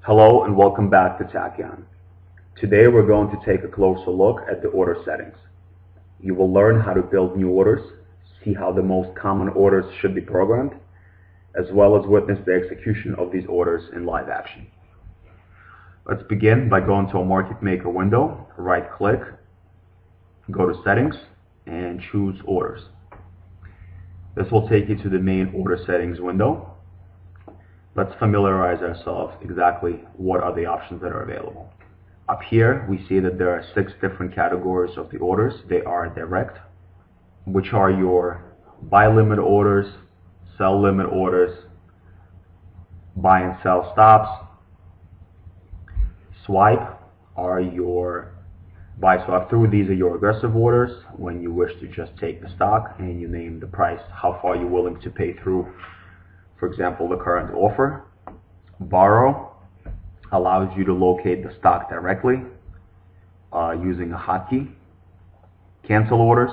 Hello and welcome back to Takion. Today we're going to take a closer look at the order settings. You will learn how to build new orders, see how the most common orders should be programmed, as well as witness the execution of these orders in live action. Let's begin by going to a Market Maker window, right click, go to Settings, and choose Orders. This will take you to the main order settings window. Let's familiarize ourselves exactly what are the options that are available. Up here we see that there are 6 different categories of the orders. They are direct, which are your buy limit orders, sell limit orders, buy and sell stops. Swipe are your buy swap through. These are your aggressive orders when you wish to just take the stock and you name the price, how far you're willing to pay through, for example, the current offer. Borrow allows you to locate the stock directly using a hotkey. Cancel orders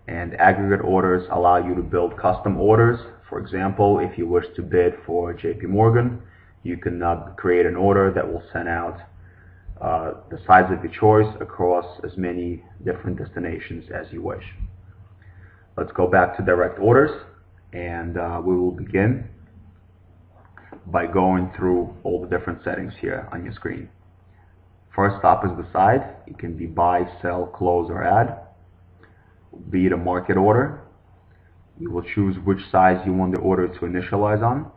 and aggregate orders allow you to build custom orders. For example, if you wish to bid for JP Morgan, you can create an order that will send out the size of your choice across as many different destinations as you wish. Let's go back to direct orders, and we will begin by going through all the different settings here on your screen. First stop is the side. It can be buy, sell, close, or add. Be it a market order, you will choose which size you want the order to initialize on.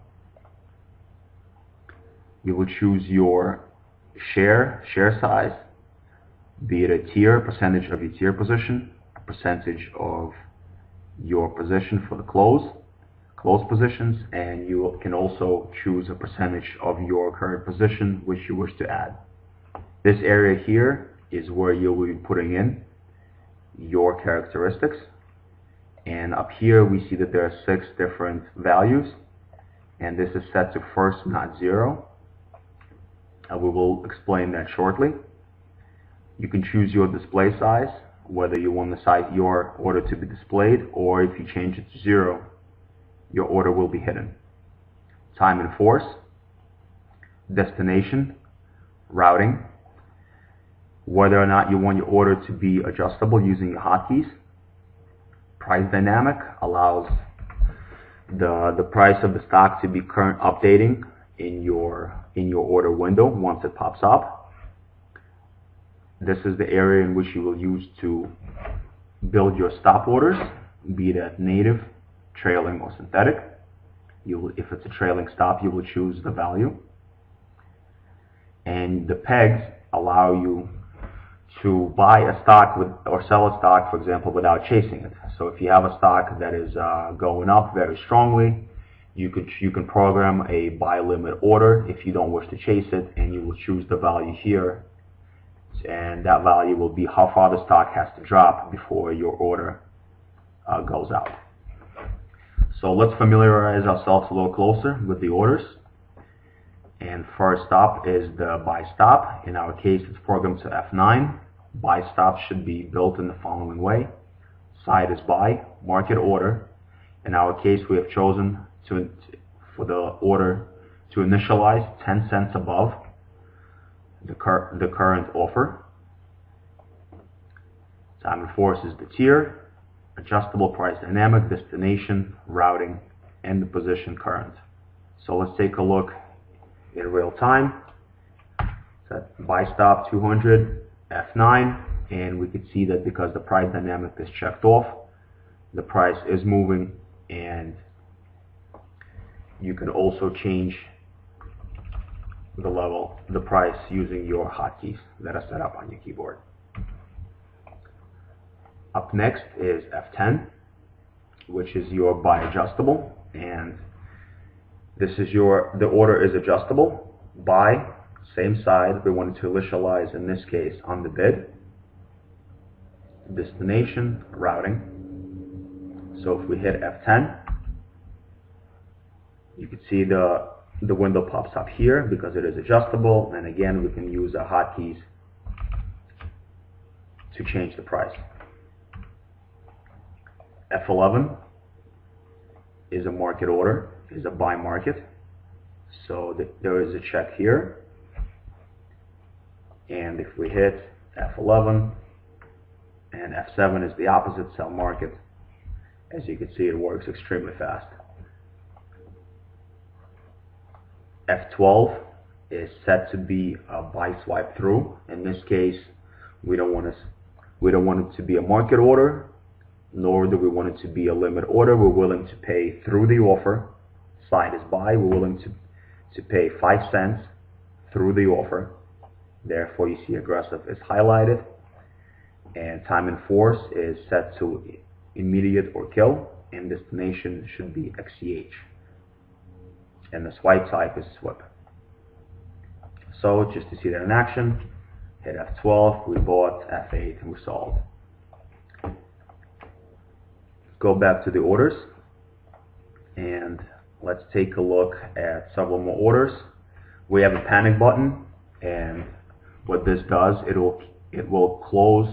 You will choose your share size, be it a tier, percentage of your tier position, a percentage of your position for the close positions, and you can also choose a percentage of your current position which you wish to add. This area here is where you will be putting in your characteristics, and up here we see that there are 6 different values, and this is set to first, not 0. We will explain that shortly. You can choose your display size, whether you want your order to be displayed, or if you change it to 0, your order will be hidden. Time in force, destination, routing, whether or not you want your order to be adjustable using your hotkeys. Price dynamic allows the price of the stock to be current updating in your order window once it pops up. This is the area in which you will use to build your stop orders, be it at native, trailing, or synthetic. If it's a trailing stop, you will choose the value. And the pegs allow you to buy a stock or sell a stock, for example, without chasing it. So if you have a stock that is going up very strongly, you can program a buy limit order if you don't wish to chase it, and you will choose the value here, and that value will be how far the stock has to drop before your order goes out. So let's familiarize ourselves a little closer with the orders. And first stop is the buy stop. In our case, it's programmed to F9. Buy stop should be built in the following way. Side is buy, market order. In our case, we have chosen for the order to initialize 10 cents above the current offer. Time in force is the tier. Adjustable price dynamic, destination, routing, and the position current. So let's take a look in real time. Set buy stop 200, F9, and we can see that because the price dynamic is checked off, the price is moving, and you can also change the price using your hotkeys that are set up on your keyboard. Up next is F10, which is your buy adjustable, and this is the order is adjustable. Buy, same side, we wanted to initialize in this case on the bid. Destination, routing. So if we hit F10, you can see the window pops up here because it is adjustable, and again we can use our hotkeys to change the price. F11 is a market order, is a buy market. So there is a check here, and if we hit F11 and F7 is the opposite, sell market, as you can see it works extremely fast. F12 is set to be a buy swipe through. In this case, we don't want it to be a market order, nor do we want it to be a limit order. We're willing to pay through the offer. Side is buy. We're willing to pay 5 cents through the offer. Therefore, you see aggressive is highlighted, and time and force is set to immediate or kill, and destination should be XCH, and the swipe type is SWIP. So just to see that in action, hit F12, we bought, F8, and we sold. Go back to the orders, and let's take a look at several more orders. We have a panic button, and what this does, it will close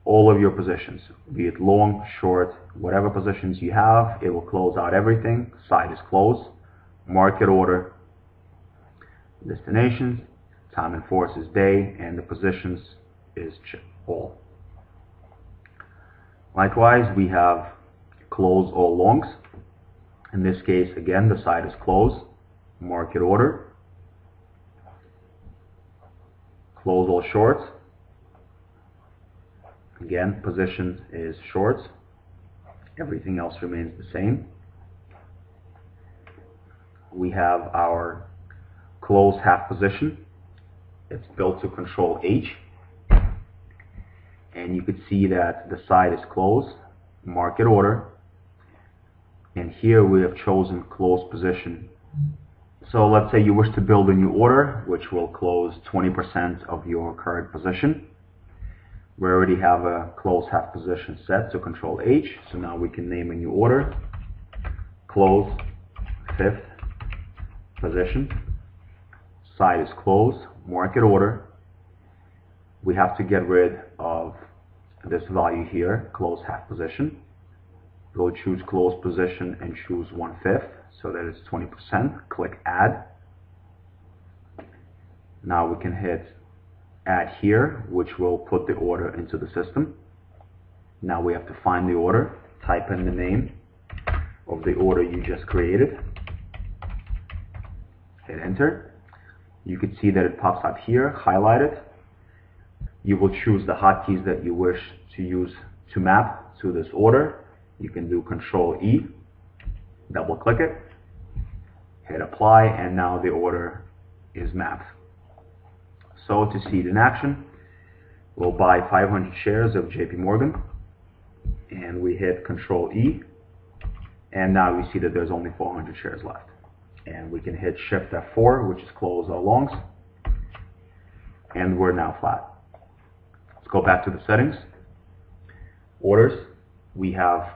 all of your positions, be it long, short, whatever positions you have, it will close out everything. Side is closed, market order, destinations, time and force is day, and the positions is all. Likewise, we have close all longs. In this case, again, the side is closed, market order, close all shorts. Again, position is shorts. Everything else remains the same. We have our close half position. It's built to control H. And you could see that the side is closed, market order. And here we have chosen close position. So let's say you wish to build a new order, which will close 20% of your current position. We already have a close half position set to control H, so now we can name a new order. Close fifth position. Side is closed, market order. We have to get rid of this value here, close half position. We'll choose close position and choose 1/5, so that is 20%. Click add. Now we can hit add here, which will put the order into the system. Now we have to find the order, type in the name of the order you just created, hit enter. You can see that it pops up here, highlighted. You will choose the hotkeys that you wish to use to map to this order. You can do Control E, double click it, hit apply, and now the order is mapped. So to see it in action, we'll buy 500 shares of JP Morgan, and we hit Control E, and now we see that there's only 400 shares left. And we can hit Shift F4, which is close all longs, and we're now flat. Let's go back to the settings. Orders, we have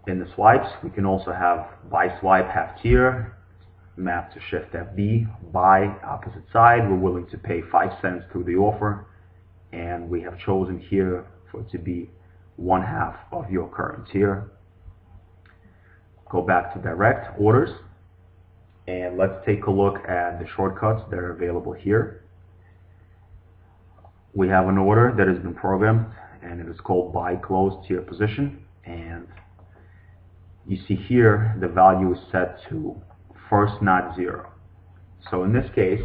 in the swipes, we can also have buy swipe half tier, map to Shift FB, buy opposite side. We're willing to pay 5 cents through the offer, and we have chosen here for it to be 1/2 of your current tier. Go back to direct orders, and let's take a look at the shortcuts that are available here. We have an order that has been programmed, and it is called buy close tier position, and you see here the value is set to first not 0. So in this case,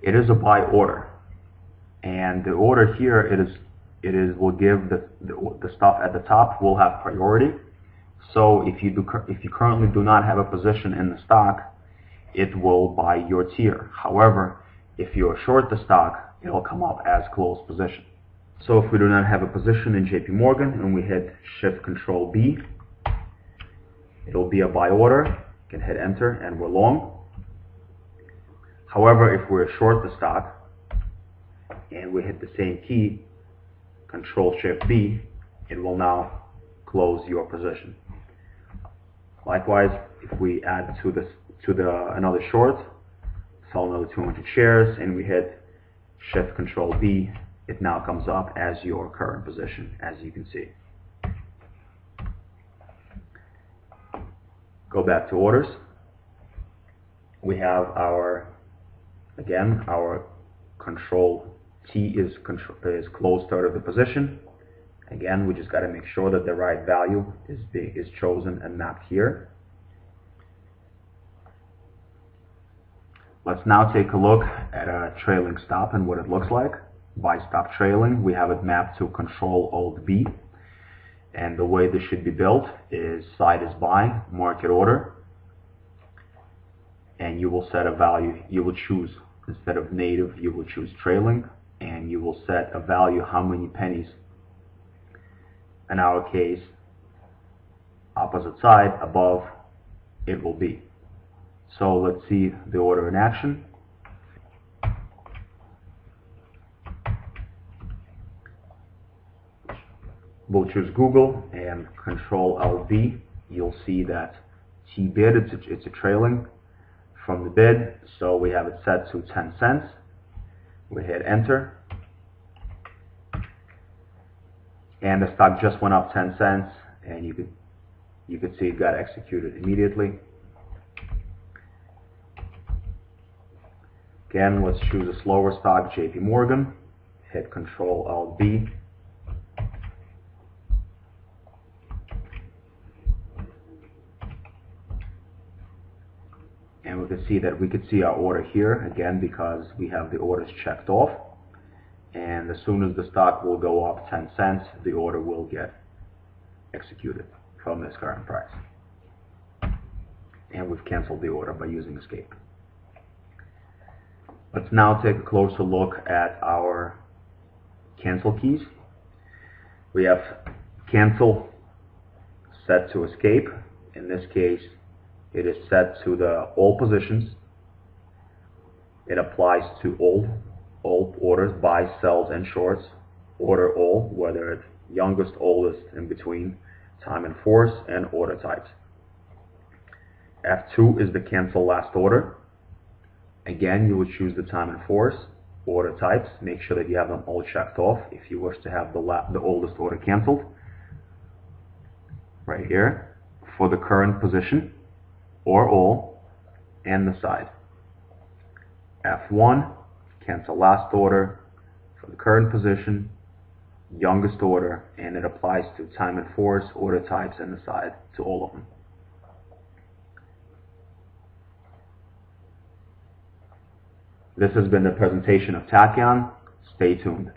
it is a buy order, and the order here will give the stuff at the top will have priority. So if you currently do not have a position in the stock, it will buy your tier. However, if you're short the stock, it will come up as close position. So if we do not have a position in JP Morgan and we hit Shift Control B, it will be a buy order. You can hit enter and we're long. However, if we're short the stock and we hit the same key, Control Shift B, it will now close your position. Likewise, if we add to another short, sell another 200 shares, and we hit Shift Control B, it now comes up as your current position, as you can see. go back to orders. We have our, again, our control T is closed out of the position. Again, we just got to make sure that the right value is chosen and mapped here. Let's now take a look at a trailing stop and what it looks like. Buy stop trailing, we have it mapped to Control Alt B. And the way this should be built is side is buy, market order. And you will set a value, you will choose, instead of native, you will choose trailing. And you will set a value how many pennies, in our case, opposite side, above it will be. So let's see the order in action. We'll choose Google and Control Alt V. You'll see that T bid, it's a trailing from the bid, so we have it set to 10 cents. We hit enter, and the stock just went up 10 cents, and you could see it got executed immediately. Again, let's choose a slower stock, JP Morgan. Hit Control Alt B. And we can see our order here again because we have the orders checked off. And as soon as the stock will go up 10 cents, the order will get executed from this current price. And we've canceled the order by using escape. Let's now take a closer look at our cancel keys. We have cancel set to escape. In this case, it is set to the all positions. It applies to all orders, buys, sells, and shorts. Order all, whether it's youngest, oldest, in between, time and force, and order types. F2 is the cancel last order. Again, you would choose the time and force, order types. Make sure that you have them all checked off if you wish to have the oldest order canceled. Right here, for the current position, or all, and the side. F1, cancel last order for the current position, youngest order, and it applies to time and force, order types, and the side, to all of them. This has been the presentation of Takion. Stay tuned.